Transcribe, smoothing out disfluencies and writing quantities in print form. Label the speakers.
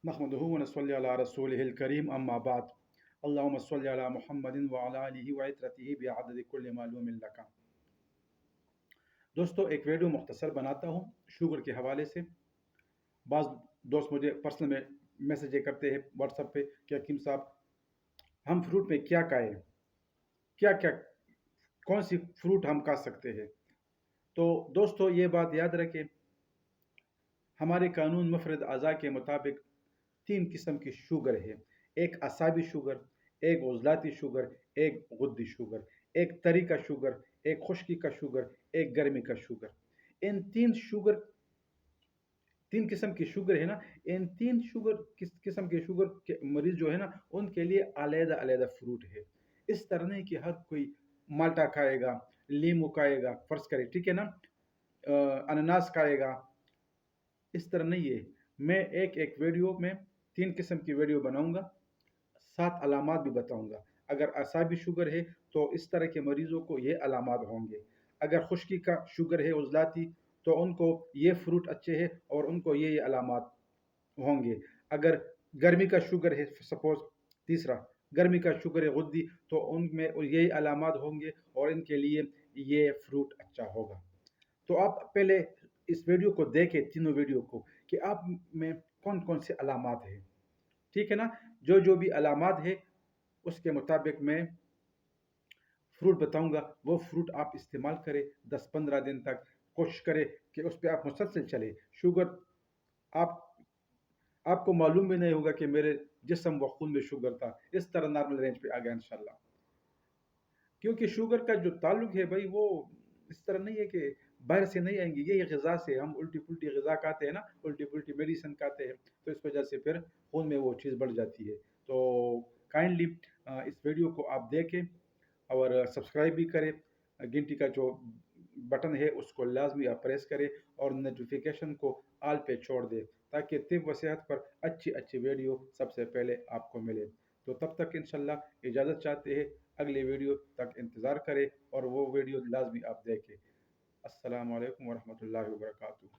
Speaker 1: नहमदुहु व नसल्ली अला रसूलिहिल करीम अम्मा बाद अल्लाहुम्मा सल्लि अला मुहम्मदिन व अला आलिहि व इत्रतिहि बिअदद कुल्लि मालूमिन लका। दोस्तों, एक वीडियो मुख्तसर बनाता हूँ शुगर के हवाले से। बाज़ दोस्त मुझे पर्सनल में मैसेज करते हैं व्हाट्सएप पे कि हकीम साहब, हम फ्रूट में क्या खाएँ, क्या क्या कौन सी फ्रूट हम खा सकते हैं। तो दोस्तों, ये बात याद रखें, हमारे कानून मुफरद अज़ा के मुताबिक 3 किस्म की शुगर है। एक असाबी शुगर, एक उज़लाती शुगर, एक गुद्दी शुगर, एक तरी का शुगर, एक खुश्की का शुगर, एक गर्मी का शुगर। इन 3 किस्म की शुगर है ना, इन 3 किस्म के शुगर के मरीज़ जो है ना, उनके लिए अलग-अलग फ्रूट है। इस तरह नहीं कि हर कोई माल्टा खाएगा, लीमू खाएगा, फ़र्ज़ करें, ठीक है ना? अनानास खाएगा, इस तरह नहीं है। मैं एक वीडियो में 3 किस्म की वीडियो बनाऊँगा, 7 अलामात भी बताऊँगा। अगर असाबी शुगर है तो इस तरह के मरीज़ों को ये अलामात होंगे। अगर खुश्की का शुगर है, उज़लाती, तो उनको ये फ्रूट अच्छे हैं और उनको ये अलामात होंगे। अगर गर्मी का शुगर है, सपोज़ तीसरा, गर्मी का शुगर है गुद्दी, तो उनमें यही अलामात होंगे और इनके लिए ये फ्रूट अच्छा होगा। तो आप पहले इस वीडियो को देखें, तीनों वीडियो को, कि आप में कौन-कौन से अलामात हैं, ठीक है ना? जो भी अलामात है, उसके मुताबिक मैं फ्रूट बताऊँगा, वो फ्रूट आप इस्तेमाल करें 10-15 दिन तक। कोशिश करें कि उस पे आप मुसलसल चलें। शुगर आप आपको मालूम भी नहीं होगा कि मेरे जिस्म व खून में शुगर था। इस तरह नॉर्मल रेंज पे आ गया इंशाल्लाह। क्योंकि शुगर का जो ताल्लुक है भाई, वो इस तरह नहीं है कि बाहर से नहीं आएँगी, ये ग़िज़ा से हम उल्टी-पुल्टी ग़िज़ा खाते हैं ना, उल्टी-पुल्टी मेडिसिन खाते हैं, तो इस वजह से फिर खून में वो चीज़ बढ़ जाती है। तो काइंडली इस वीडियो को आप देखें और सब्सक्राइब भी करें। घंटी का जो बटन है उसको लाज़मी आप प्रेस करें और नोटिफ़िकेशन को ऑल पे छोड़ दें, ताकि तिब व सेहत पर अच्छी-अच्छी वीडियो सबसे पहले आपको मिले। तो तब तक इंशाल्लाह इजाज़त चाहते हैं, अगले वीडियो तक इंतज़ार करें और वो वीडियो लाज़मी आप देखें। अस्सलामु अलैकुम व रहमतुल्लाहि व बरकातुहू।